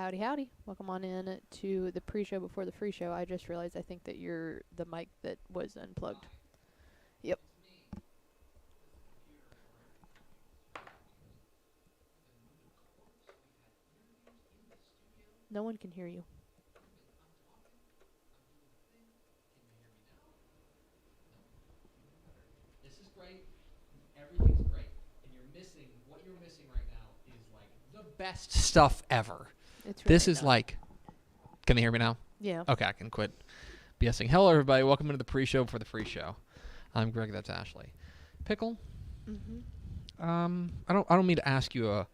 Howdy, howdy. Welcome on in to the pre-show before the free show. I just realized I think that you're the mic that was unplugged. Yep. No one can hear you. This is great. Everything's great. And what you're missing right now is like the best stuff ever. It's really This is not. like, can they hear me now? Yeah. Okay, I can quit BSing. Hello, everybody. Welcome into the pre-show for the free show. I'm Greg. That's Ashley. Pickle. Mm-hmm. I don't mean to ask you a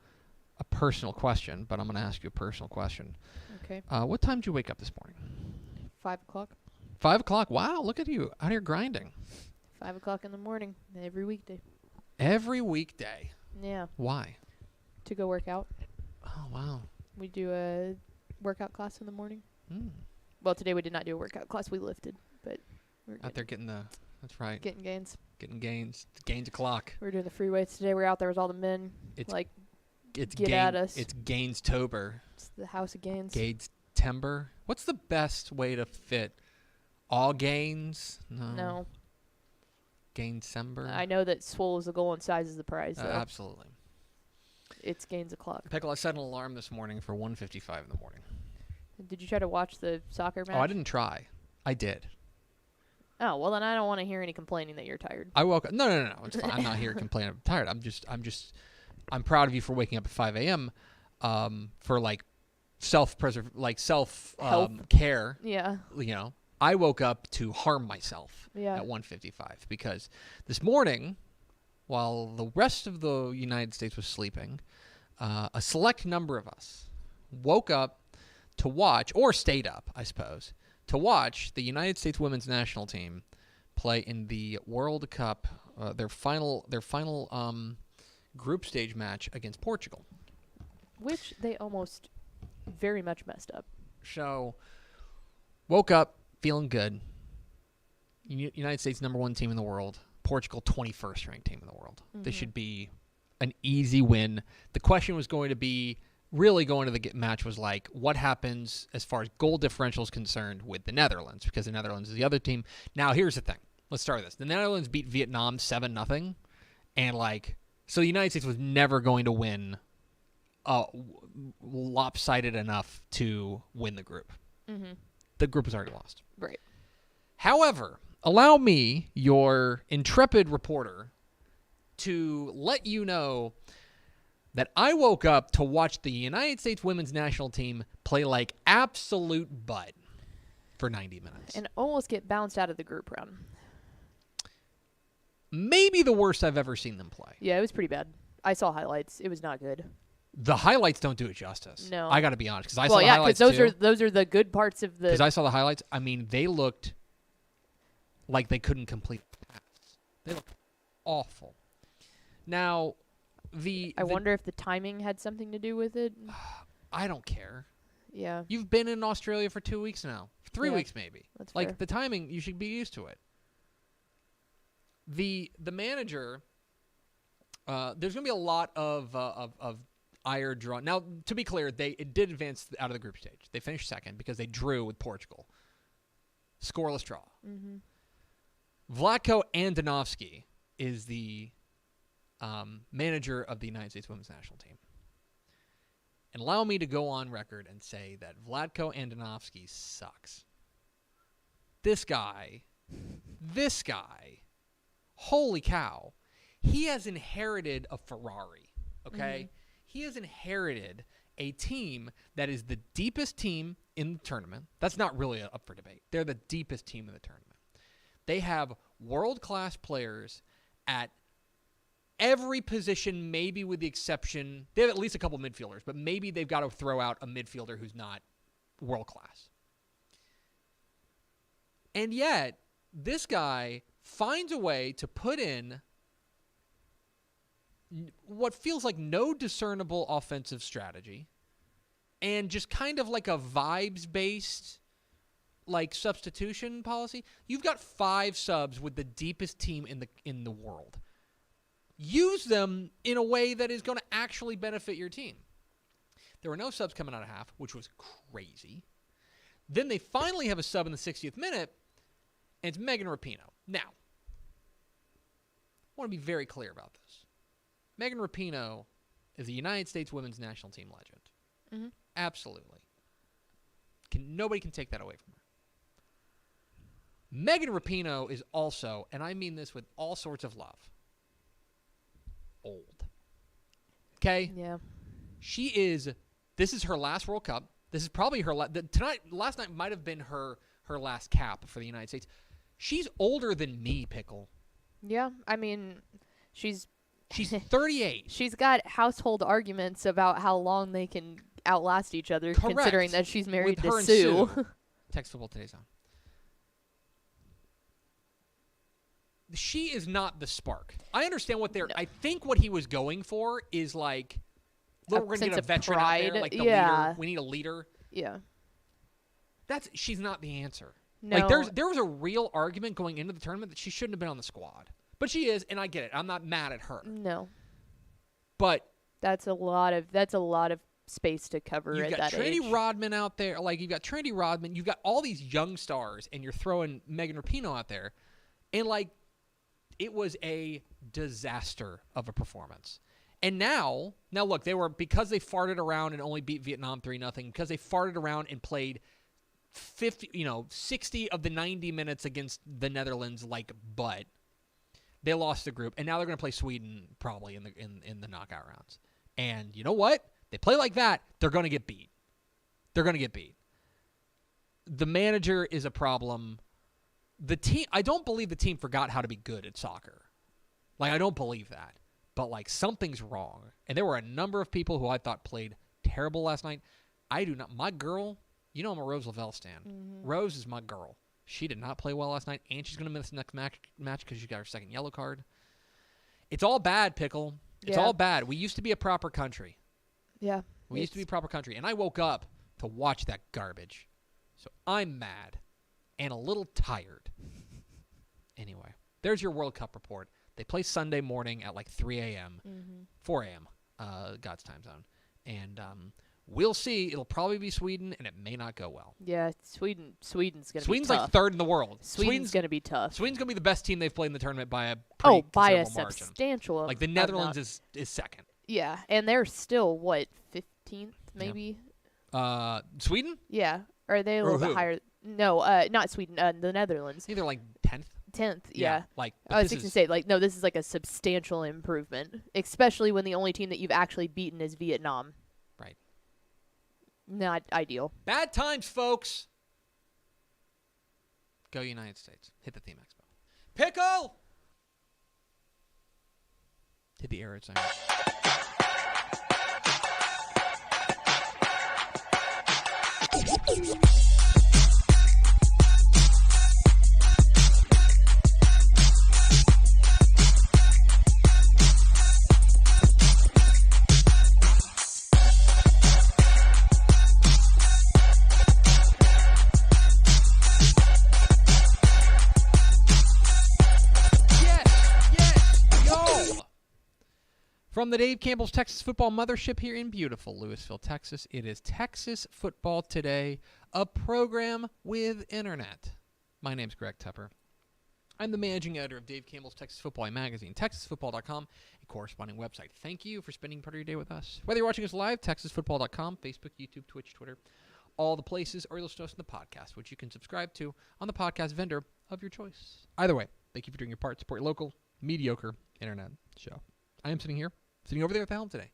personal question, but I'm going to ask you a personal question. Okay. What time did you wake up this morning? 5 o'clock. 5 o'clock. Wow, look at you out here grinding. 5 o'clock in the morning every weekday. Every weekday. Yeah. Why? To go work out. Oh, wow. We do a workout class in the morning. Mm. Well, today we did not do a workout class. We lifted, but we're Out there getting that's right. getting gains. Getting gains o'clock. We're doing the free weights today. We're out there with all the men. It's Get at us. It's Gains-tober. It's the house of gains. Gains-tember. What's the best way to fit all gains? No. Gains-sember. I know that swole is the goal and size is the prize, though. Absolutely. It's gains o'clock. Pickle, I set an alarm this morning for 1:55 in the morning. Did you try to watch the soccer match? Oh, I didn't try. I did. Oh, well, then I don't want to hear any complaining that you're tired. I woke up. No. It's fine. I'm not here complaining I'm tired. I'm proud of you for waking up at 5 a.m. For like self care. Yeah. You know, I woke up to harm myself Yeah. at 1:55 because this morning, while the rest of the United States was sleeping, a select number of us woke up to watch, or stayed up, I suppose, to watch the United States women's national team play in the World Cup, their final group stage match against Portugal. Which they almost very much messed up. So, woke up feeling good. United States #1 team in the world. Portugal 21st ranked team in the world. Mm-hmm. This should be an easy win. The question was going to be, really going to the match was like, what happens as far as goal differential is concerned with the Netherlands? Because the Netherlands is the other team. Now, here's the thing. Let's start with this. The Netherlands beat Vietnam 7-0. And, like, so the United States was never going to win lopsided enough to win the group. Mm-hmm. The group was already lost. Right. However, allow me, your intrepid reporter, to let you know that I woke up to watch the United States women's national team play like absolute butt for 90 minutes. And almost get bounced out of the group round. Maybe the worst I've ever seen them play. Yeah, it was pretty bad. I saw highlights. It was not good. The highlights don't do it justice. No. I got to be honest, because I saw the highlights those are the good parts of the. Because I saw the highlights. I mean, they looked like they couldn't complete the pass. They looked awful. Now, I wonder if the timing had something to do with it. I don't care. Yeah. You've been in Australia for 2 weeks now. 3 weeks maybe. That's like fair. The timing, you should be used to it. The manager, there's going to be a lot of ire drawn. Now, to be clear, it did advance out of the group stage. They finished second because they drew with Portugal. Scoreless draw. Mm-hmm. Vlatko Andonovski is the manager of the United States women's national team. And allow me to go on record and say that Vlatko Andonovski sucks. This guy, holy cow, he has inherited a Ferrari, okay? Mm-hmm. He has inherited a team that is the deepest team in the tournament. That's not really up for debate. They're the deepest team in the tournament. They have world-class players at every position, maybe with the exception, they have at least a couple midfielders, but maybe they've got to throw out a midfielder who's not world-class. And yet, this guy finds a way to put in what feels like no discernible offensive strategy and just kind of like a vibes-based like substitution policy. You've got 5 subs with the deepest team in the world. Use them in a way that is going to actually benefit your team. There were no subs coming out of half, which was crazy. Then they finally have a sub in the 60th minute, and it's Megan Rapinoe. Now, I want to be very clear about this. Megan Rapinoe is a United States women's national team legend. Mm-hmm. Absolutely. Nobody can take that away from her. Megan Rapinoe is also, and I mean this with all sorts of love, old. Okay? Yeah. This is her last World Cup. This is probably her last night might have been her last cap for the United States. She's older than me, Pickle. Yeah, I mean, she's 38. She's got household arguments about how long they can outlast each other, Correct. Considering that she's married with her to Sue. And Sue. Text Football Today's on. She is not the spark. I understand what they're. No. I think what he was going for is like, we're going to get a veteran out there, like the leader. We need a leader. Yeah. She's not the answer. No. Like there was a real argument going into the tournament that she shouldn't have been on the squad, but she is, and I get it. I'm not mad at her. No. But that's a lot of space to cover at that age. You've got Trinity Rodman out there. Like you've got Trinity Rodman. You've got all these young stars, and you're throwing Megan Rapinoe out there, and like. It was a disaster of a performance. And now look, because they farted around and only beat Vietnam 3-0, because they farted around and played 60 of the 90 minutes against the Netherlands like butt. They lost the group, and now they're going to play Sweden probably in the knockout rounds. And you know what? They play like that, they're going to get beat. The manager is a problem. The team, I don't believe the team forgot how to be good at soccer. Like, I don't believe that. But, like, something's wrong. And there were a number of people who I thought played terrible last night. I do not. My girl, you know I'm a Rose Lavelle stan. Mm-hmm. Rose is my girl. She did not play well last night, and she's going to miss the next match because she got her second yellow card. It's all bad, Pickle. It's all bad. We used to be a proper country. Yeah. We used to be a proper country, and I woke up to watch that garbage. So I'm mad and a little tired. Anyway, there's your World Cup report. They play Sunday morning at like 3 a.m., 4 a.m., God's time zone. And we'll see. It'll probably be Sweden, and it may not go well. Yeah, Sweden's going to be tough. Sweden's like third in the world. Sweden's going to be tough. Sweden's going to be the best team they've played in the tournament by a pretty by a considerable margin. substantial Like the Netherlands is second. Yeah, and they're still, 15th maybe? Yeah. Sweden? Yeah. Or are they a little bit higher? No, not Sweden. The Netherlands. I think they're like 10th. 10th, yeah. Like I was going to say, like, no, this is like a substantial improvement, especially when the only team that you've actually beaten is Vietnam. Right. Not ideal. Bad times, folks. Go United States. Hit the theme expo. Pickle! Hit the air sign. From the Dave Campbell's Texas Football Mothership here in beautiful Lewisville, Texas, it is Texas Football Today, a program with internet. My name's Greg Tepper. I'm the managing editor of Dave Campbell's Texas Football magazine, texasfootball.com, a corresponding website. Thank you for spending part of your day with us. Whether you're watching us live, texasfootball.com, Facebook, YouTube, Twitch, Twitter, all the places, or you'll listen to us in the podcast, which you can subscribe to on the podcast vendor of your choice. Either way, thank you for doing your part. Support your local, mediocre internet show. I am sitting over there at the helm today,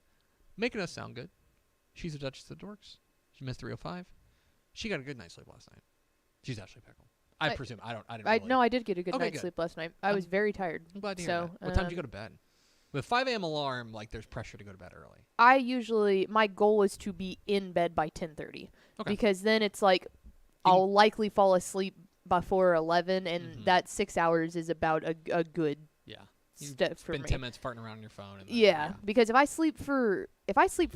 making us sound good. She's a Duchess of the Dorks. She missed 305. She got a good night's sleep last night. She's Ashley Pickle. I presume. I didn't really. No, I did get a good night's sleep last night. I was very tired. I'm glad to hear that. What time did you go to bed? With 5 a.m. alarm, like there's pressure to go to bed early. My goal is to be in bed by 10:30. Okay. Because then it's like I'll likely fall asleep before 11, and that 6 hours is about a good step for me. Spend 10 minutes farting around on your phone. And then, because if I sleep for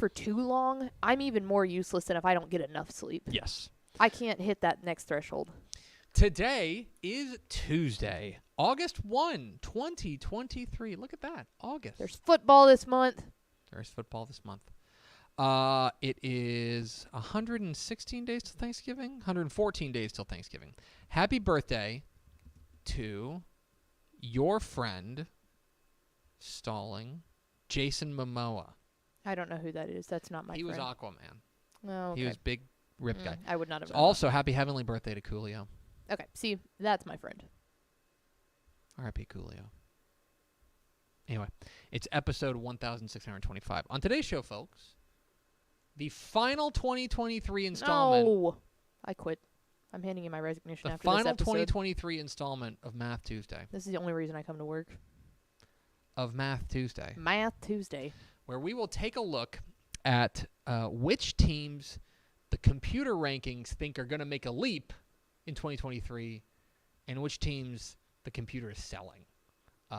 too long, I'm even more useless than if I don't get enough sleep. Yes. I can't hit that next threshold. Today is Tuesday, August 1, 2023. Look at that. August. There's football this month. It is 116 days till Thanksgiving, 114 days till Thanksgiving. Happy birthday to your friend, Jason Momoa. I don't know who that is. That's not my friend. He was Aquaman. Oh, okay. He was big, ripped guy. I would not have known. Also, happy heavenly birthday to Coolio. Okay, see, that's my friend. R.I.P. Coolio. Anyway, it's episode 1625. On today's show, folks, the final 2023 installment. No, I quit. I'm handing in my resignation after this episode. The final 2023 installment of Math Tuesday. This is the only reason I come to work. Of Math Tuesday. Math Tuesday. Where we will take a look at which teams the computer rankings think are going to make a leap in 2023 and which teams the computer is selling.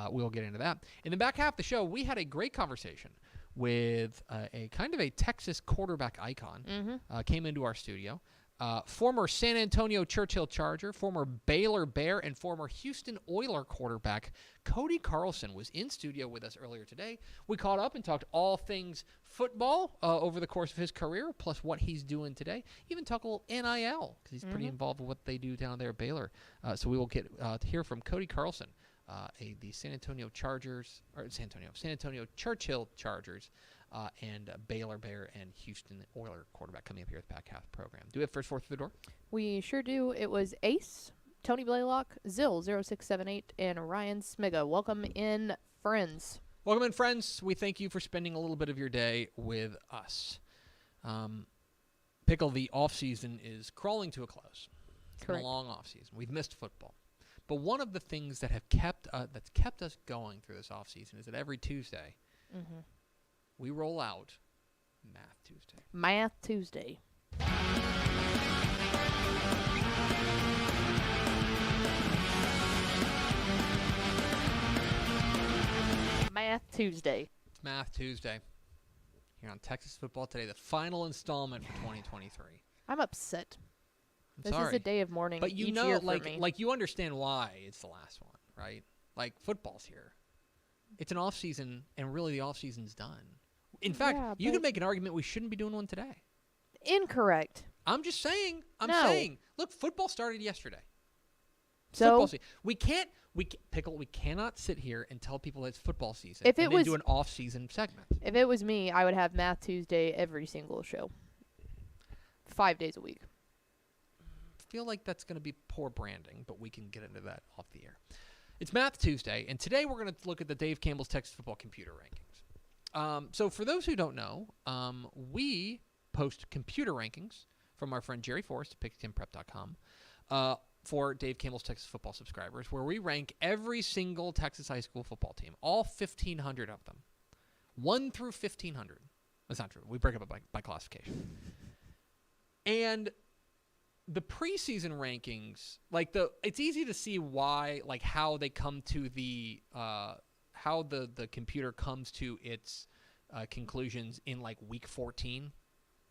We'll get into that. In the back half of the show, we had a great conversation with a kind of a Texas quarterback icon. Came into our studio. Former San Antonio Churchill Charger, former Baylor Bear, and former Houston Oiler quarterback Cody Carlson was in studio with us earlier today. We caught up and talked all things football over the course of his career, plus what he's doing today. Even talk a little NIL, because he's pretty involved with what they do down there at Baylor. So we will get to hear from Cody Carlson, the San Antonio Churchill Chargers, and Baylor Bear and Houston Oiler quarterback coming up here at the back half of the program. Do we have first four through the door? We sure do. It was Ace, Tony Blaylock, Zill0678, and Ryan Smiga. Welcome in, friends. Welcome in, friends. We thank you for spending a little bit of your day with us. Pickle, the off-season is crawling to a close. It's been a long off-season. We've missed football. But one of the things that have kept us going through this off-season is that every Tuesday, we roll out Math Tuesday. Math Tuesday. Math Tuesday. It's Math Tuesday here on Texas Football Today, the final installment for 2023. I'm upset. I'm This sorry. is a day of mourning But you each know, year for me. like you understand why it's the last one, right? Like football's here. It's an off season, and really the off season's done. In fact, Yeah, you but- can make an argument we shouldn't be doing one today. Incorrect. I'm just saying. I'm No. saying. Look, football started yesterday. So Football season. We cannot sit here and tell people it's football season If and it then was- do an off season segment. if it was me, I would have Math Tuesday every single show. 5 days a week. I feel like that's going to be poor branding, but we can get into that off the air. It's Math Tuesday, and today we're going to look at the Dave Campbell's Texas Football Computer Rankings. So for those who don't know, we post computer rankings from our friend Jerry Forrest at PigskinPrep.com for Dave Campbell's Texas Football subscribers, where we rank every single Texas high school football team, all 1,500 of them, 1 through 1,500. That's not true. We break up by classification. And the preseason rankings, it's easy to see why, how they come to how the computer comes to its conclusions in week 14,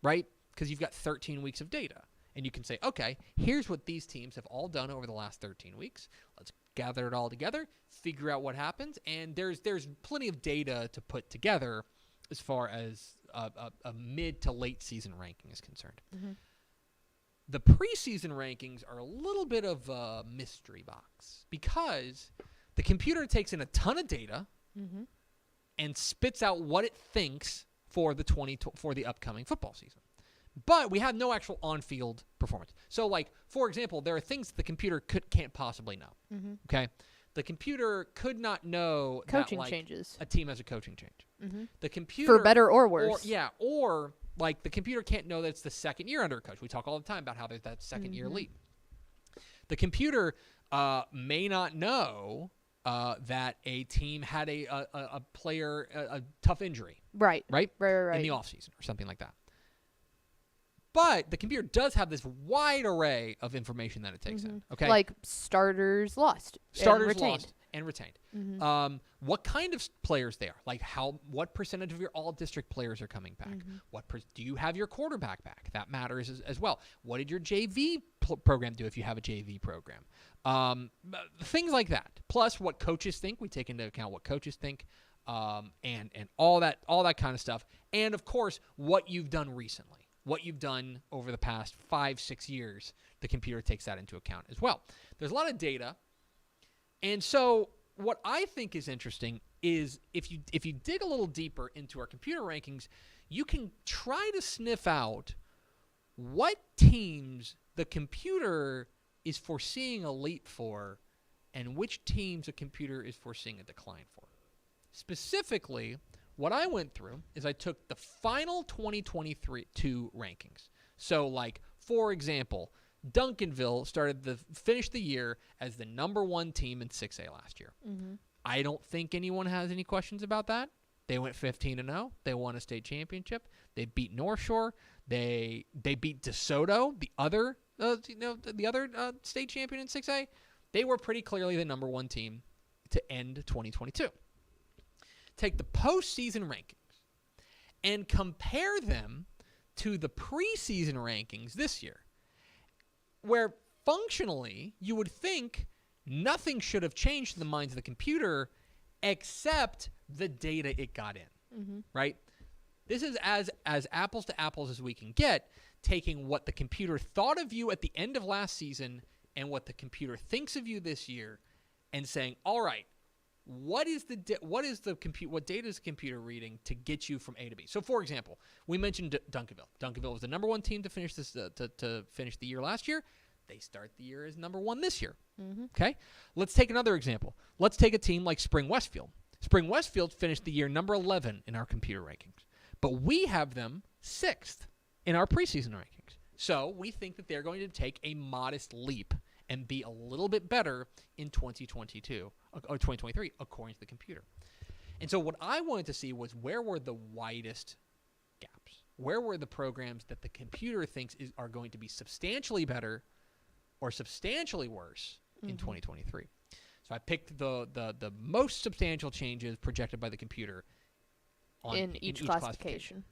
right? Because you've got 13 weeks of data, and you can say, okay, here's what these teams have all done over the last 13 weeks. Let's gather it all together, figure out what happens, and there's plenty of data to put together as far as a mid to late season ranking is concerned. Mm-hmm. The preseason rankings are a little bit of a mystery box because the computer takes in a ton of data Mm-hmm. and spits out what it thinks for the upcoming football season. But we have no actual on-field performance. So, for example, there are things the computer can't possibly know. Mm-hmm. Okay, the computer could not know Coaching that, changes. a team has a coaching change. Mm-hmm. The computer For better or worse. Or the computer can't know that it's the second year under a coach. We talk all the time about how there's that second year leap. The computer may not know that a team had a player a tough injury, Right. right, Right. in the offseason or something like that. But the computer does have this wide array of information that it takes in. Okay, Like starters lost. starters and retained. lost and retained. Mm-hmm. What kind of players they are, what percentage of your all-district players are coming back? Mm-hmm. Do you have your quarterback back? That matters as well. What did your JV program do if you have a JV program? Things like that. Plus, what coaches think. We take into account what coaches think, and all that kind of stuff. And of course, what you've done recently. What you've done over the past 5-6 years, the computer takes that into account as well. There's a lot of data. And so what I think is interesting is if you dig a little deeper into our computer rankings, you can try to sniff out what teams the computer is foreseeing a leap for and which teams the computer is foreseeing a decline for. Specifically, what I went through is I took the final 2022 rankings. So, for example, Duncanville finished the year as the number 1 team in 6A last year. Mm-hmm. I don't think anyone has any questions about that. They went 15-0. They won a state championship. They beat North Shore. They beat DeSoto, the other state champion in 6A. They were pretty clearly the number 1 team to end 2022. Take the postseason rankings and compare them to the preseason rankings this year, where functionally you would think nothing should have changed in the minds of the computer except the data it got in, right? This is as apples to apples as we can get, taking what the computer thought of you at the end of last season and what the computer thinks of you this year and saying, all right, what data is the computer reading to get you from A to B? So, for example, we mentioned Duncanville. Duncanville was the number 1 team to finish to finish the year last year. They start the year as number 1 this year. Mm-hmm. Okay, let's take another example. Let's take a team like Spring Westfield. Spring Westfield finished the year number 11 in our computer rankings, but we have them 6th in our preseason rankings. So we think that they're going to take a modest leap and be a little bit better in 2022 or 2023, according to the computer. And so what I wanted to see was where were the widest gaps? where were the programs that the computer thinks are going to be substantially better or substantially worse in 2023. So I picked the most substantial changes projected by the computer in each classification.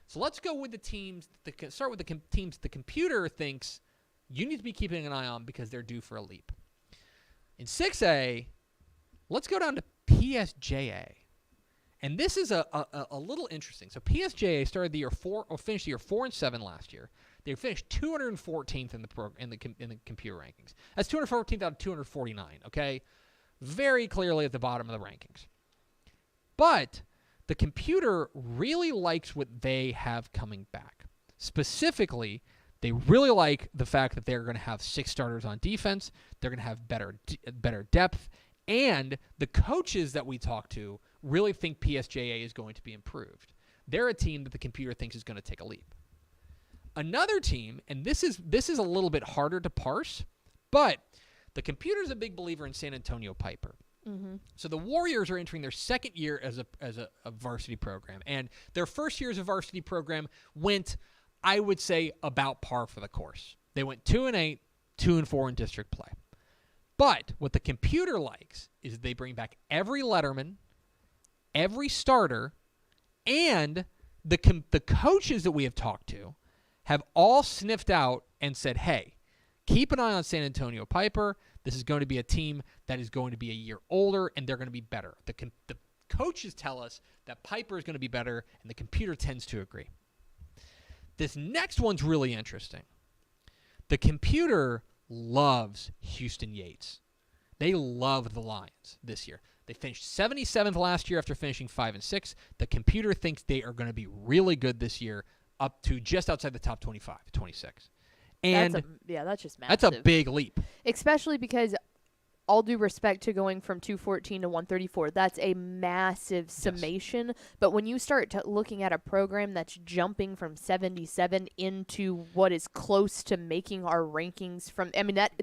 So let's go with the teams. Start with the teams the computer thinks you need to be keeping an eye on because they're due for a leap. In 6A, let's go down to PSJA. And this is a little interesting. So PSJA started the year finished the year 4-7 last year. They finished 214th in the computer rankings. That's 214th out of 249. Okay, very clearly at the bottom of the rankings. But the computer really likes what they have coming back. Specifically, they really like the fact that they're going to have 6 starters on defense. They're going to have better depth. And the coaches that we talk to really think PSJA is going to be improved. They're a team that the computer thinks is going to take a leap. Another team, and this is a little bit harder to parse, but the computer is a big believer in San Antonio Piper. So the Warriors are entering their second year as a varsity program, and their first year as a varsity program went, I would say, about par for the course. They went 2-8, 2-4 in district play. But what the computer likes is they bring back every letterman, every starter, and the coaches that we have talked to have all sniffed out and said, hey, keep an eye on San Antonio Piper. This is going to be a team that is going to be a year older, and they're going to be better. The coaches tell us that Piper is going to be better, and the computer tends to agree. This next one's really interesting. The computer loves Houston Yates. They love the Lions this year. They finished 77th last year after finishing 5-6. The computer thinks they are going to be really good this year, up to just outside the top 25, 26. And that's just massive. That's a big leap. Especially because, all due respect to going from 214 to 134, that's a massive summation. Yes. But when you start looking at a program that's jumping from 77 into what is close to making our rankings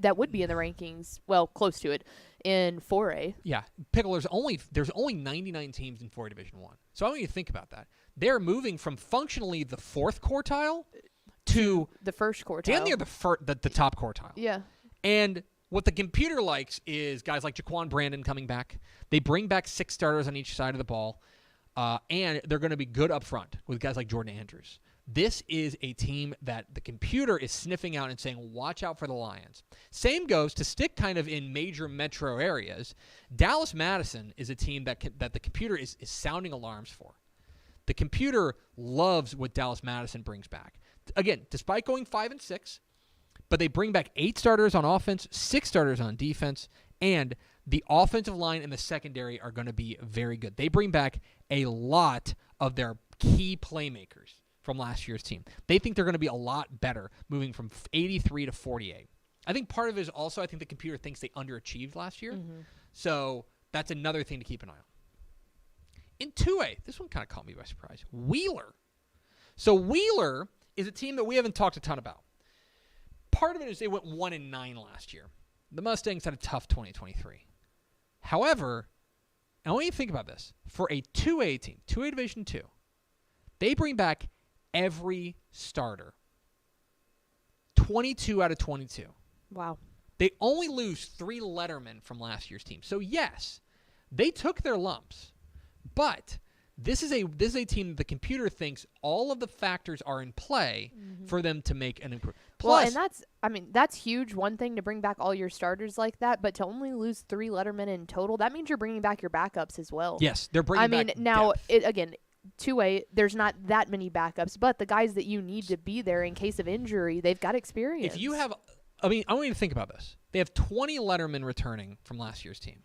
that would be in the rankings, well, close to it, in 4A. Yeah. Pickle, there's only 99 teams in 4A Division 1. So I want you to think about that. They're moving from functionally the 4th quartile to the first quartile. Damn near the top quartile. Yeah. And what the computer likes is guys like Jaquan Brandon coming back. They bring back 6 starters on each side of the ball, and they're going to be good up front with guys like Jordan Andrews. This is a team that the computer is sniffing out and saying, watch out for the Lions. Same goes to stick kind of in major metro areas. Dallas Madison is a team that the computer is sounding alarms for. The computer loves what Dallas Madison brings back. Again, despite going 5-6, but they bring back 8 starters on offense, 6 starters on defense, and the offensive line and the secondary are going to be very good. They bring back a lot of their key playmakers from last year's team. They think they're going to be a lot better moving from 83 to 48. I think part of it is also I think the computer thinks they underachieved last year. So that's another thing to keep an eye on. In 2A, this one kind of caught me by surprise. Wheeler. So Wheeler is a team that we haven't talked a ton about. Part of it is they went 1-9 last year. The Mustangs had a tough 2023. However, I want you to think about this. For a 2A team, 2A Division 2, they bring back every starter. 22 out of 22. Wow. They only lose 3 lettermen from last year's team. So, yes, they took their lumps. But this is a team that the computer thinks all of the factors are in play for them to make an improvement. Plus, well, and that's huge. One thing to bring back all your starters like that, but to only lose 3 lettermen in total, that means you're bringing back your backups as well. Yes, they're bringing back back now, depth. 2A, there's not that many backups, but the guys that you need to be there in case of injury, they've got experience. If you have, I want you to think about this. They have 20 lettermen returning from last year's team.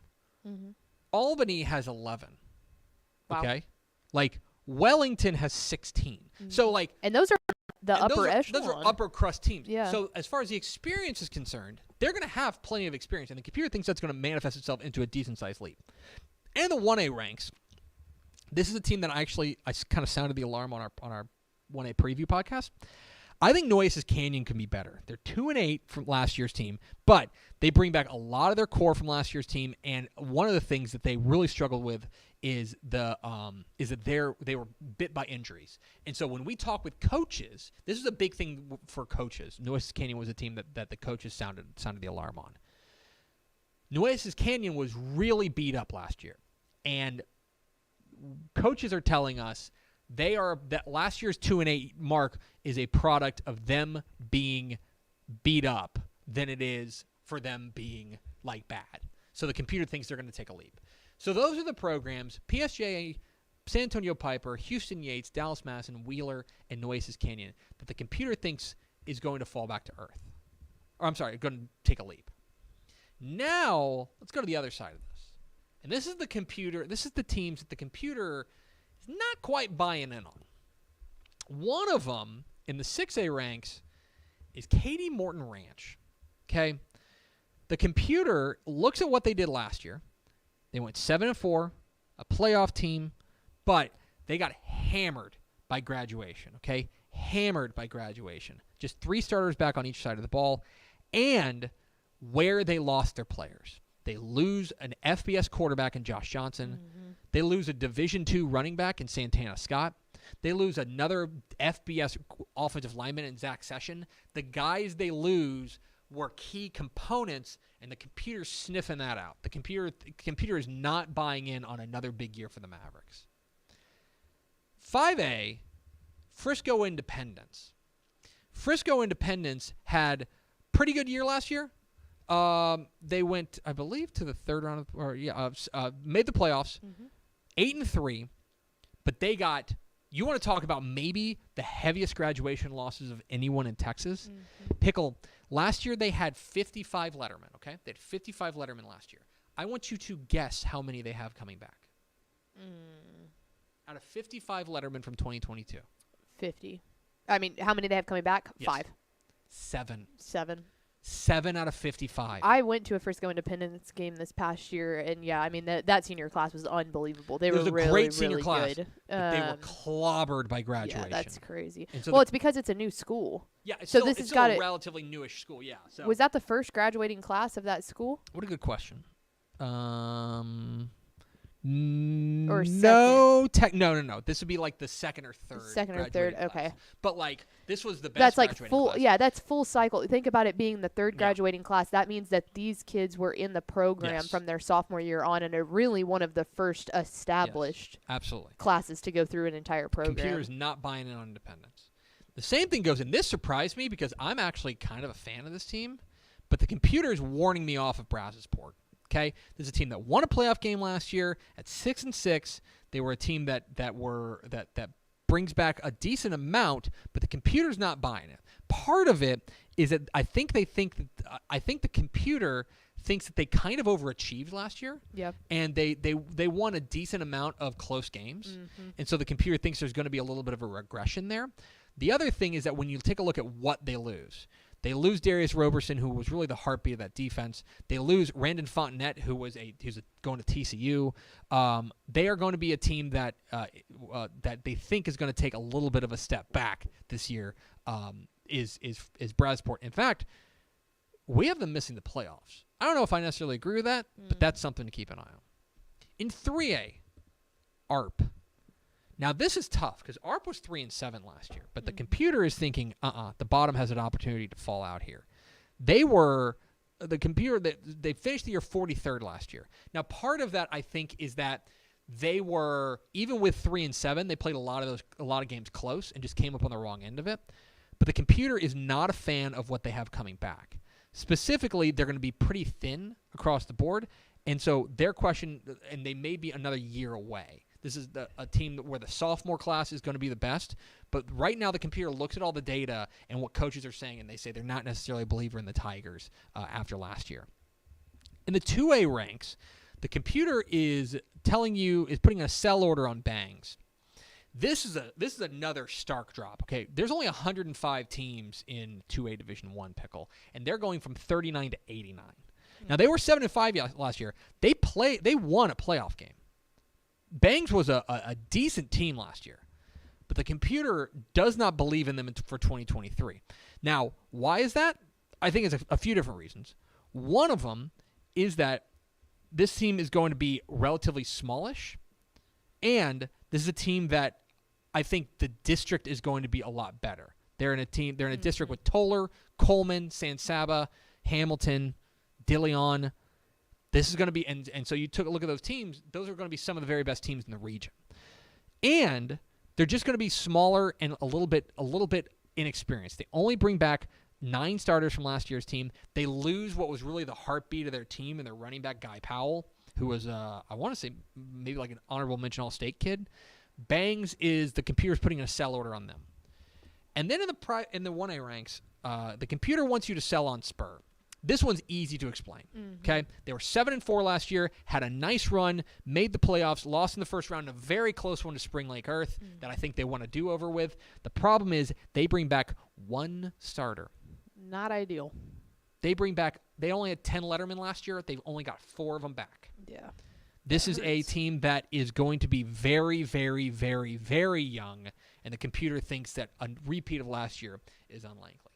Albany has 11. Wow. Okay? Like, Wellington has 16. So, like... And those are the upper echelon. Those are upper crust teams. Yeah. So, as far as the experience is concerned, they're going to have plenty of experience, and the computer thinks that's going to manifest itself into a decent-sized leap. And the 1A ranks, this is a team that I kind of sounded the alarm on our 1A preview podcast. I think Nueces Canyon can be better. They're 2-8 from last year's team, but they bring back a lot of their core from last year's team, and one of the things that they really struggled with is that they were bit by injuries. And so when we talk with coaches, this is a big thing for coaches. Nueces Canyon was a team that the coaches sounded the alarm on. Nueces Canyon was really beat up last year. And coaches are telling us that last year's 2-8 mark is a product of them being beat up than it is for them being like bad. So the computer thinks they're going to take a leap. So those are the programs: PSJ, San Antonio Piper, Houston Yates, Dallas Madison, Wheeler, and Nueces Canyon, that the computer thinks is going to fall back to earth. Or I'm sorry, going to take a leap. Now, let's go to the other side of this. And this is the computer. This is the teams that the computer is not quite buying in on. One of them in the 6A ranks is Katy Morton Ranch. Okay? The computer looks at what they did last year. They went 7-4, a playoff team, but they got hammered by graduation, okay? Hammered by graduation. Just 3 starters back on each side of the ball. And where they lost their players. They lose an FBS quarterback in Josh Johnson. Mm-hmm. They lose a Division II running back in Santana Scott. They lose another FBS offensive lineman in Zach Session. The guys they lose were key components, and the computer's sniffing that out. The computer is not buying in on another big year for the Mavericks. 5A, Frisco Independence. Frisco Independence had pretty good year last year. They went, I believe, to the third round, made the playoffs, 8-3, but they got. You want to talk about maybe the heaviest graduation losses of anyone in Texas? Mm-hmm. Pickle, last year they had 55 lettermen, okay? They had 55 lettermen last year. I want you to guess how many they have coming back. Out of 55 lettermen from 2022. 50. I mean, how many they have coming back? Yes. 5. 7. 7 out of 55. I went to a Frisco Independence game this past year, and yeah, I mean that senior class was unbelievable. They were really, great senior really class, good. But they were clobbered by graduation. Yeah, that's crazy. So well, it's because it's a new school. Yeah, it's so still, this it's has still got a relatively newish school. Yeah. So was that the first graduating class of that school? What a good question. Or no. This would be like the second or third. Okay. Class. But like this was the best. That's like graduating full. class. Yeah, that's full cycle. Think about it being the third graduating class. That means that these kids were in the program from their sophomore year on, and are really one of the first established absolutely classes to go through an entire program. Computer is not buying in on independence. The same thing goes, and this surprised me because I'm actually kind of a fan of this team, but the computer is warning me off of Brazosport. Okay, this is a team that won a playoff game last year at 6-6. They were a team that brings back a decent amount, but the computer's not buying it. Part of it is that I think the computer thinks that they kind of overachieved last year. Yep. And they won a decent amount of close games, and so the computer thinks there's going to be a little bit of a regression there. The other thing is that when you take a look at what they lose Darius Roberson, who was really the heartbeat of that defense. They lose Randon Fontenette, who's going to TCU. They are going to be a team that they think is going to take a little bit of a step back this year. Is Brazosport? In fact, we have them missing the playoffs. I don't know if I necessarily agree with that, but that's something to keep an eye on. In 3A, ARP. Now, this is tough because ARP was 3-7 last year, but the computer is thinking, the bottom has an opportunity to fall out here. They finished the year 43rd last year. Now, part of that, I think, is that they were, even with 3-7, they played a lot of games close and just came up on the wrong end of it. But the computer is not a fan of what they have coming back. Specifically, they're going to be pretty thin across the board, and so their question, and they may be another year away. This is a team where the sophomore class is going to be the best. But right now the computer looks at all the data and what coaches are saying, and they say they're not necessarily a believer in the Tigers after last year. In the 2A ranks, the computer is putting a sell order on Bangs. This is another stark drop. Okay, there's only 105 teams in 2A Division I, Pickle, and they're going from 39 to 89. Now they were 7-5 last year. They won a playoff game. Bangs was a decent team last year, but the computer does not believe in them for 2023. Now, why is that? I think it's a few different reasons. One of them is that this team is going to be relatively smallish, And this is a team that I think the district is going to be a lot better. They're in a district with Toller, Coleman, San Saba, Hamilton, DeLeon. This is going to be, and so you took a look at those teams. Those are going to be some of the very best teams in the region. And they're just going to be smaller and a little bit inexperienced. They only bring back 9 starters from last year's team. They lose what was really the heartbeat of their team and their running back, Guy Powell, who was, I want to say, maybe like an honorable mention All-State kid. Bangs is the computer's putting a sell order on them. And then in the 1A ranks, the computer wants you to sell on Spur. This one's easy to explain. Okay, they were 7-4 last year, had a nice run, made the playoffs, lost in the first round, a very close one to Spring Lake Earth that I think they want to do over with. The problem is they bring back 1 starter. Not ideal. They only had 10 lettermen last year. They've only got 4 of them back. Yeah. This is a team that is going to be very, very, very, very young, and the computer thinks that a repeat of last year is unlikely.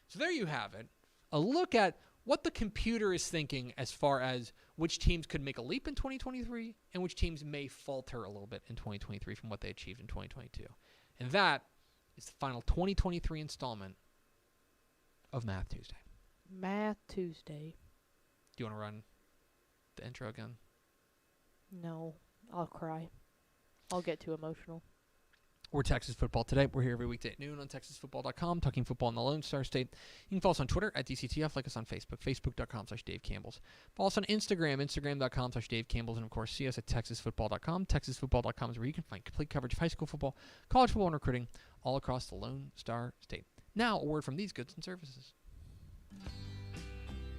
So there you have it. A look at what the computer is thinking as far as which teams could make a leap in 2023 and which teams may falter a little bit in 2023 from what they achieved in 2022. And that is the final 2023 installment of Math Tuesday. Math Tuesday. Do you want to run the intro again? No, I'll cry. I'll get too emotional. We're Texas Football Today. We're here every weekday at noon on TexasFootball.com, talking football in the Lone Star State. You can follow us on Twitter at DCTF, like us on Facebook, Facebook.com/Dave Campbell's. Follow us on Instagram, Instagram.com/Dave Campbell's, and of course, see us at TexasFootball.com. TexasFootball.com is where you can find complete coverage of high school football, college football, and recruiting all across the Lone Star State. Now, a word from these goods and services.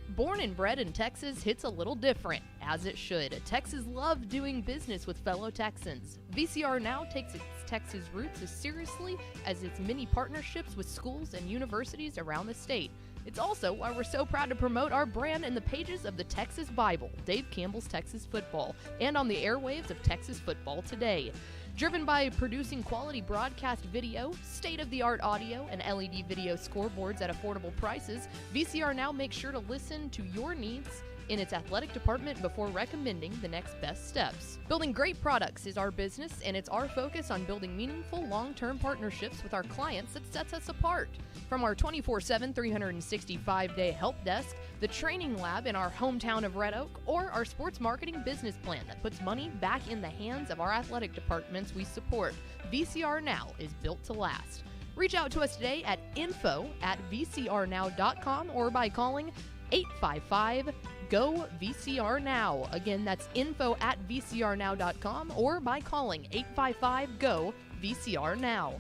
Born and bred in Texas hits a little different, as it should. Texans love doing business with fellow Texans. VCR Now takes its Texas roots as seriously as its many partnerships with schools and universities around the state. It's also why we're so proud to promote our brand in the pages of the Texas Bible, Dave Campbell's Texas Football, and on the airwaves of Texas Football Today. Driven by producing quality broadcast video, state-of-the-art audio, and LED video scoreboards at affordable prices, VCR Now makes sure to listen to your needs in its athletic department before recommending the next best steps. Building great products is our business, and it's our focus on building meaningful long-term partnerships with our clients that sets us apart. From our 24/7, 365-day help desk, the training lab in our hometown of Red Oak, or our sports marketing business plan that puts money back in the hands of our athletic departments we support, VCR Now is built to last. Reach out to us today at info@vcrnow.com or by calling 855-GO-VCR-NOW. Again, that's info@vcrnow.com or by calling 855-GO-VCR-NOW.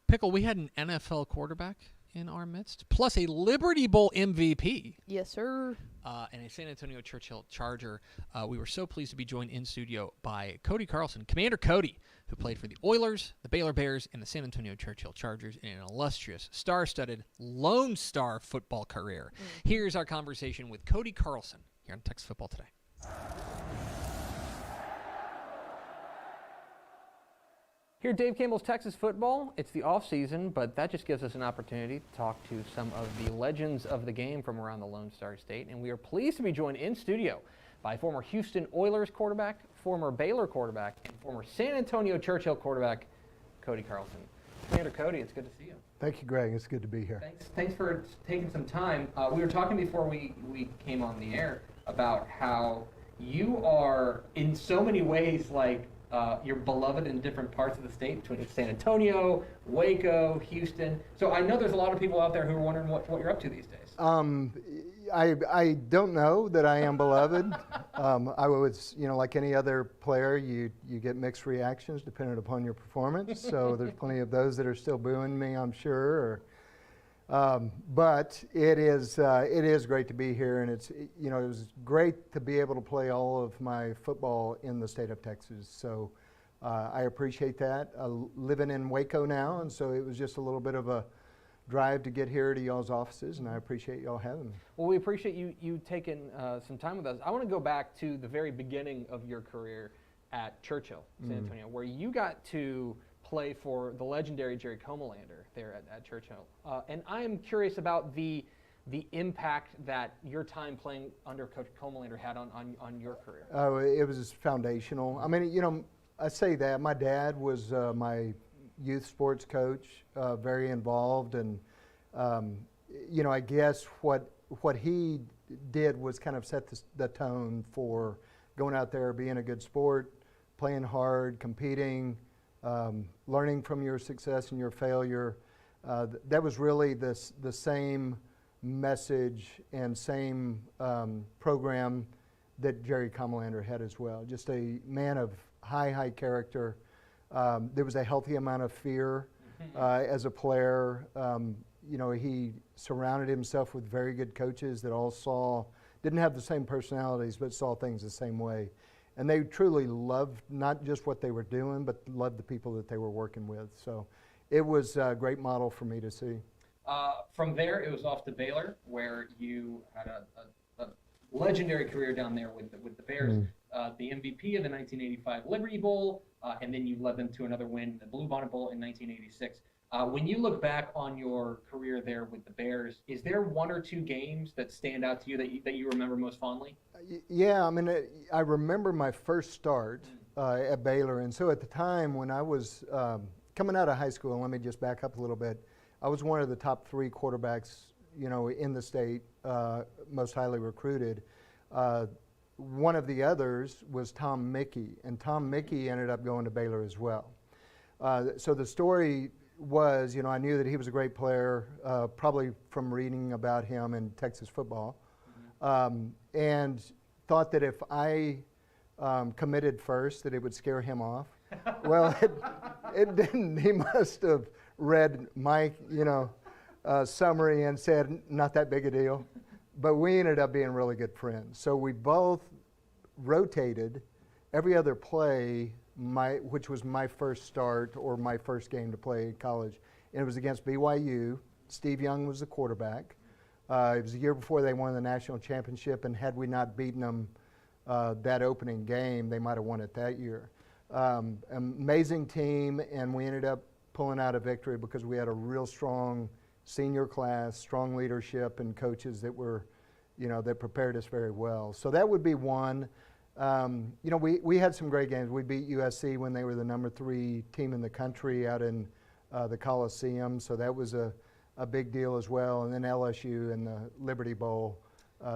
Pickle, we had an NFL quarterback in our midst, plus a Liberty Bowl MVP. Yes, sir. And a San Antonio Churchill Charger. We were so pleased to be joined in studio by Cody Carlson, Commander Cody, who played for the Oilers, the Baylor Bears, and the San Antonio Churchill Chargers in an illustrious, star-studded, Lone Star football career. Here's our conversation with Cody Carlson here on Texas Football Today. Here at Dave Campbell's Texas Football, it's the off-season, but that just gives us an opportunity to talk to some of the legends of the game from around the Lone Star State, and we are pleased to be joined in studio by former Houston Oilers quarterback, former Baylor quarterback, and former San Antonio Churchill quarterback, Cody Carlson. Commander Cody, it's good to see you. Thank you, Greg. It's good to be here. Thanks for taking some time. We were talking before we came on the air about how you are, in so many ways, like, you're beloved in different parts of the state, between San Antonio, Waco, Houston. So I know there's a lot of people out there who are wondering what you're up to these days. I don't know that I am beloved. I was, like any other player, you get mixed reactions depending upon your performance. So there's plenty of those that are still booing me, I'm sure. But it is great to be here, and it was great to be able to play all of my football in the state of Texas. So I appreciate that. Living in Waco now, and so it was just a little bit of a drive to get here to y'all's offices, and I appreciate y'all having me. Well, we appreciate you taking some time with us. I want to go back to the very beginning of your career at Churchill, San Antonio, where you got to play for the legendary Jerry Comalander there at Churchill. And I am curious about the the impact that your time playing under Coach Comalander had on your career? Oh, it was foundational. I mean, you know, I say that. My dad was my youth sports coach, very involved, and you know, I guess what he did was kind of set the tone for going out there, being a good sport, playing hard, competing, learning from your success and your failure. That was really the same message and same program that Jerry Comalander had as well. Just a man of high character. There was a healthy amount of fear as a player. You know, he surrounded himself with very good coaches that all didn't have the same personalities, but saw things the same way. And they truly loved not just what they were doing, but loved the people that they were working with. So it was a great model for me to see. From there, it was off to Baylor, where you had a legendary career down there with the Bears, the MVP of the 1985 Liberty Bowl, and then you led them to another win, the Bluebonnet Bowl in 1986. When you look back on your career there with the Bears, is there one or two games that stand out to you that you remember most fondly? Yeah, I mean, I remember my first start at Baylor, and so at the time when I was coming out of high school, and let me just back up a little bit, I was one of the top 3 quarterbacks, you know, in the state, most highly recruited. One of the others was Tom Mickey, and Tom Mickey ended up going to Baylor as well. So the story was, you know, I knew that he was a great player, probably from reading about him in Texas football, and thought that if I committed first, that it would scare him off. Well, it didn't. He must have read my, you know, summary and said, not that big a deal. But we ended up being really good friends. So we both rotated every other play, which was my first start or my first game to play in college. And it was against BYU. Steve Young was the quarterback. It was the year before they won the national championship, and had we not beaten them that opening game, they might have won it that year. Amazing team, and we ended up pulling out a victory because we had a real strong senior class, strong leadership, and coaches that were, you know, that prepared us very well. So that would be one. You know, we had some great games. We beat USC when they were the number 3 team in the country out in the Coliseum, so that was a big deal as well. And then LSU and the Liberty Bowl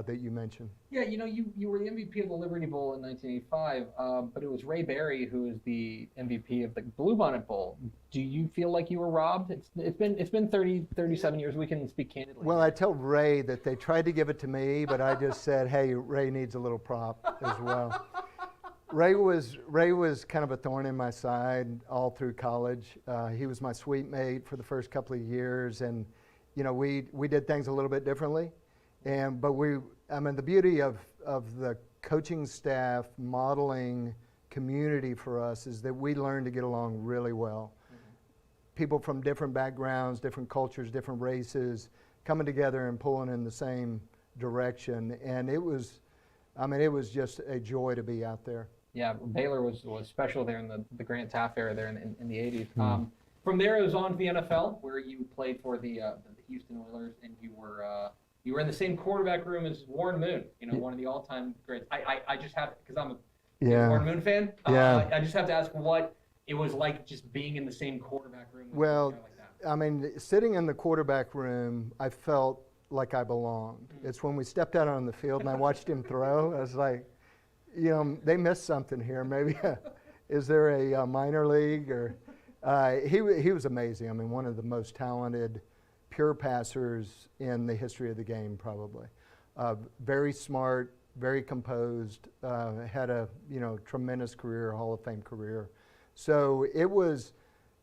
that you mentioned. Yeah, you know, you were the MVP of the Liberty Bowl in 1985, but it was Ray Berry who is the MVP of the Bluebonnet Bowl. Do you feel like you were robbed? It's been 37 years. We can speak candidly. Well, I told Ray that they tried to give it to me, but I just said, hey, Ray needs a little prop as well. Ray was kind of a thorn in my side all through college. He was my suite mate for the first couple of years, and you know, we did things a little bit differently. But I mean, the beauty of the coaching staff modeling community for us is that we learned to get along really well. People from different backgrounds, different cultures, different races, coming together and pulling in the same direction. And it was just a joy to be out there. Yeah, Baylor was special there in the Grant Taft era there in the 80s. From there, it was on to the NFL, where you played for the Houston Oilers, and you were in the same quarterback room as Warren Moon, you know, one of the all-time greats. I just have, because I'm a Warren Moon fan, I just have to ask what it was like just being in the same quarterback room with a guy like that. I mean, sitting in the quarterback room, I felt like I belonged. It's when we stepped out on the field and I watched him throw, I was like, you know, they missed something here. Maybe, is there a minor league? Or he was amazing. I mean, one of the most talented pure passers in the history of the game, probably. Very smart, very composed, had a, you know, tremendous career, Hall of Fame career. So it was,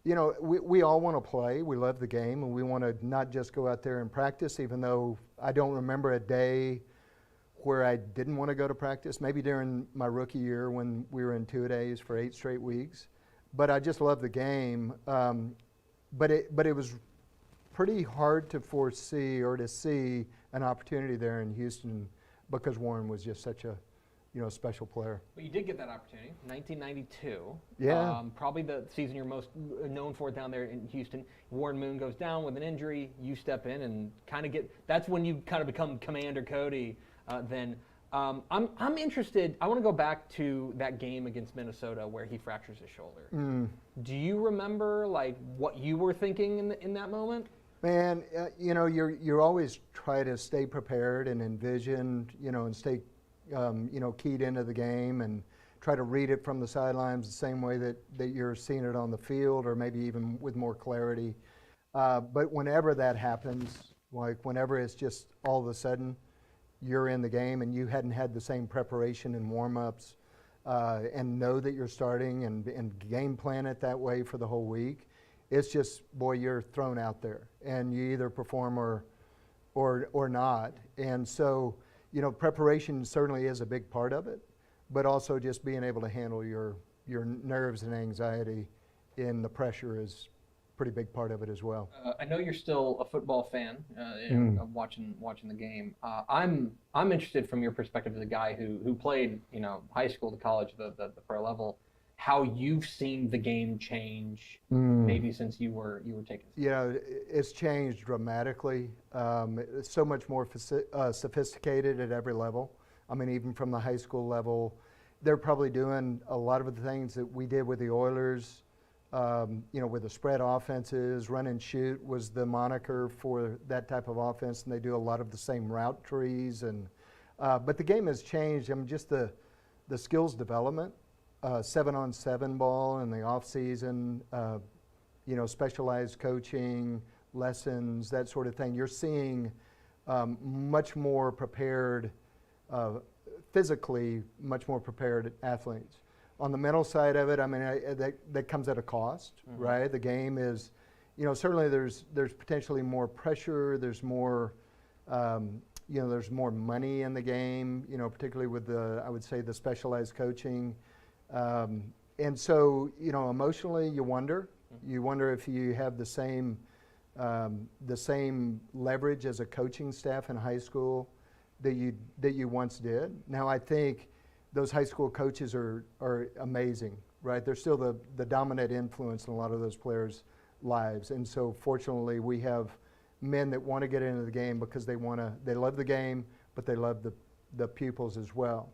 you know, we all want to play. We love the game, and we want to not just go out there and practice, even though I don't remember a day where I didn't want to go to practice, maybe during my rookie year when we were in 2-a-days for 8 straight weeks. But I just love the game. But it was pretty hard to foresee or to see an opportunity there in Houston because Warren was just such a, special player. But you did get that opportunity, 1992. Yeah. Probably the season you're most known for down there in Houston. Warren Moon goes down with an injury. You step in and kind of that's when you kind of become Commander Cody then. I'm interested. I want to go back to that game against Minnesota where he fractures his shoulder. Do you remember like what you were thinking in that moment? Man, you're always try to stay prepared and envision, and stay, keyed into the game and try to read it from the sidelines the same way that you're seeing it on the field, or maybe even with more clarity. But whenever that happens, like whenever it's just all of a sudden you're in the game and you hadn't had the same preparation and warm-ups and know that you're starting and game plan it that way for the whole week, it's just, boy, you're thrown out there and you either perform or not. And so, preparation certainly is a big part of it, but also just being able to handle your nerves and anxiety in the pressure is pretty big part of it as well. I know you're still a football fan of watching the game. I'm interested from your perspective as a guy who played high school to college, the pro level, how you've seen the game change maybe since you were taking. It's changed dramatically. It's so much more sophisticated at every level. I mean, even from the high school level, they're probably doing a lot of the things that we did with the Oilers. With the spread offenses, run and shoot was the moniker for that type of offense, and they do a lot of the same route trees. But the game has changed. I mean, just the skills development, 7-on-7 ball in the off season, specialized coaching, lessons, that sort of thing. You're seeing much more prepared, physically, much more prepared athletes. On the mental side of it, I mean, that comes at a cost, right? The game is, certainly there's potentially more pressure. There's more, there's more money in the game, particularly with I would say the specialized coaching. And so, emotionally you wonder if you have the same leverage as a coaching staff in high school that you once did. Now, I think those high school coaches are amazing, right? They're still the dominant influence in a lot of those players' lives. And so fortunately we have men that want to get into the game because they love the game, but they love the pupils as well.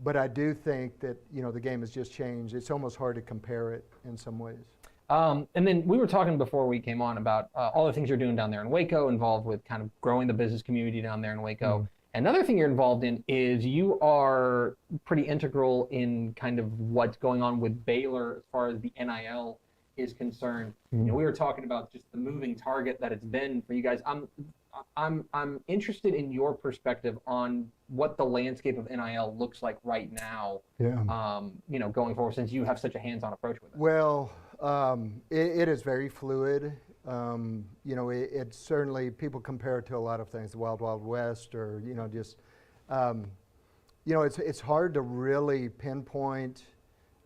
But I do think that, the game has just changed. It's almost hard to compare it in some ways. And then we were talking before we came on about all the things you're doing down there in Waco, involved with kind of growing the business community down there in Waco. Another thing you're involved in is you are pretty integral in kind of what's going on with Baylor as far as the NIL is concerned. We were talking about just the moving target that it's been for you guys. I'm interested in your perspective on what the landscape of NIL looks like right now. Yeah. Going forward, since you have such a hands-on approach with it. Well, it is very fluid. It's certainly, people compare it to a lot of things, the Wild Wild West, or it's hard to really pinpoint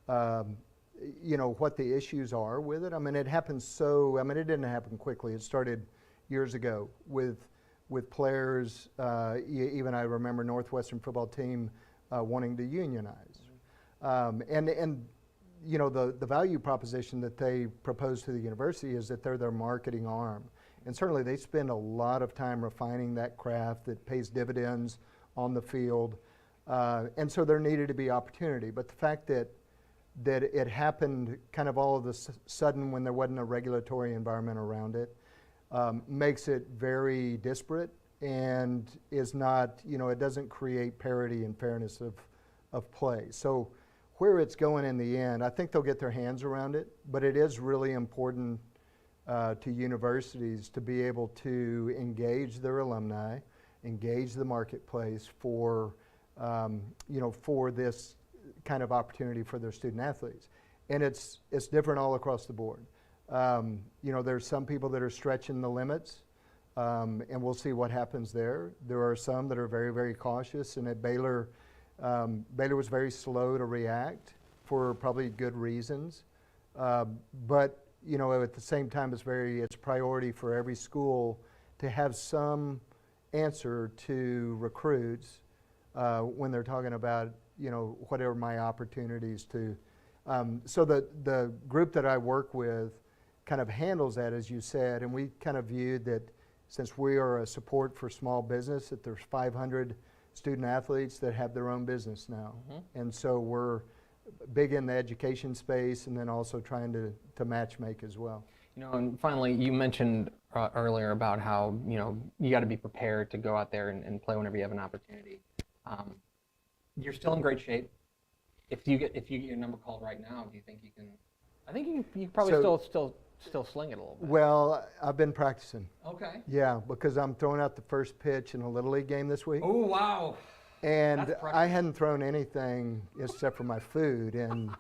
what the issues are with it. I mean, it didn't happen quickly. It started years ago with players. Even I remember Northwestern football team wanting to unionize, and the value proposition that they propose to the university is that they're their marketing arm. And certainly they spend a lot of time refining that craft that pays dividends on the field. And so there needed to be opportunity. But the fact that it happened kind of all of a sudden when there wasn't a regulatory environment around it makes it very disparate and is not, it doesn't create parity and fairness of play. So where it's going in the end, I think they'll get their hands around it, but it is really important to universities to be able to engage their alumni, engage the marketplace for this kind of opportunity for their student athletes. And it's different all across the board. There's some people that are stretching the limits, and we'll see what happens there. There are some that are very, very cautious, and at Baylor was very slow to react for probably good reasons. But at the same time, it's priority for every school to have some answer to recruits when they're talking about what are my opportunities to. So the group that I work with kind of handles that, as you said, and we kind of viewed that since we are a support for small business, that there's 500 student athletes that have their own business now. And so we're big in the education space, and then also trying to match make as well. And finally, you mentioned earlier about how, you got to be prepared to go out there and play whenever you have an opportunity. You're still in great shape. If you get your number called right now, do you think you can? I think you can probably still sling it a little bit. Well, I've been practicing. Okay. Yeah, because I'm throwing out the first pitch in a Little League game this week. Oh, wow. And I hadn't thrown anything except for my food in,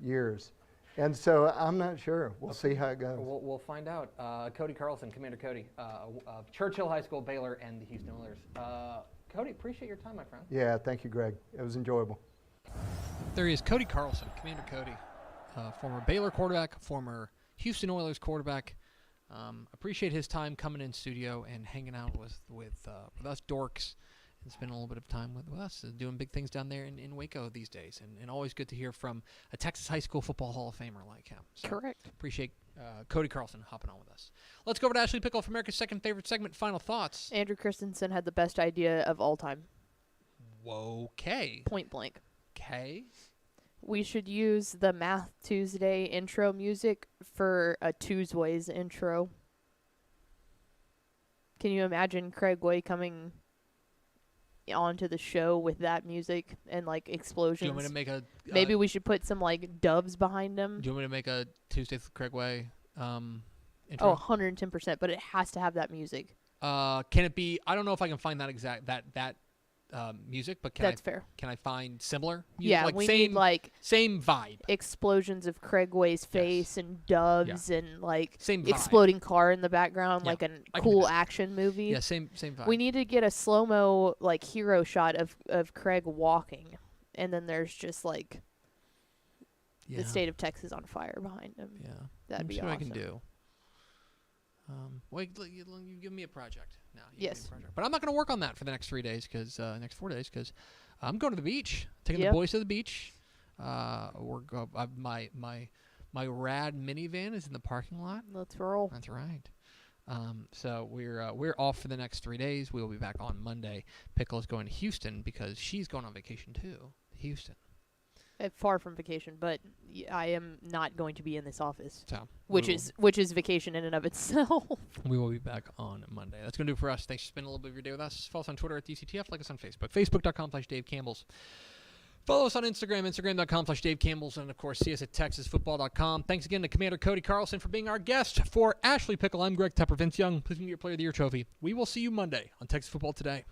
years. And so I'm not sure. We'll see how it goes. We'll find out. Cody Carlson, Commander Cody, of Churchill High School, Baylor, and the Houston Oilers. Cody, appreciate your time, my friend. Yeah, thank you, Greg. It was enjoyable. There he is, Cody Carlson, Commander Cody, former Baylor quarterback, former Houston Oilers quarterback. Appreciate his time coming in studio and hanging out with us dorks and spending a little bit of time with us, doing big things down there in Waco these days. And always good to hear from a Texas high school football Hall of Famer like him. So Correct. Appreciate Cody Carlson hopping on with us. Let's go over to Ashley Pickle for America's second favorite segment. Final thoughts. Andrew Christensen had the best idea of all time. Whoa, okay. Point blank. Okay. We should use the Math Tuesday intro music for a Tuesdays intro. Can you imagine Craig Way coming onto the show with that music and explosions? Do you want me to make a? Maybe we should put some doves behind him. Do you want me to make a Tuesday with Craig Way intro? Oh, 110%. But it has to have that music. Can it be? I don't know if I can find that exact that music, but That's fair. Can I find similar music? Yeah, we need same vibe. Explosions of Craig Way's face and doves and same vibe. Exploding car in the background, Yeah, like a I can cool do that. action movie. Yeah, same vibe. We need to get a slow-mo hero shot of Craig walking, and then there's just the state of Texas on fire behind him. Yeah, That'd be see awesome. what I can do. Wait, you give me a project now. Yes. But I'm not going to work on that for the next 4 days because I'm going to the beach, taking the boys to the beach. My rad minivan is in the parking lot. Let's roll. That's right. So we're off for the next 3 days. We will be back on Monday. Pickle is going to Houston because she's going on vacation too. Houston. Far from vacation, but I am not going to be in this office, So which is vacation in and of itself. we will be back on Monday. That's going to do it for us. Thanks for spending a little bit of your day with us. Follow us on Twitter at DCTF. Like us on Facebook. Facebook.com/Dave Campbell's. Follow us on Instagram, Instagram.com/Dave Campbell's. And, of course, see us at TexasFootball.com. Thanks again to Commander Cody Carlson for being our guest. For Ashley Pickle, I'm Greg Tepper. Vince Young, please give me your Player of the Year trophy. We will see you Monday on Texas Football Today.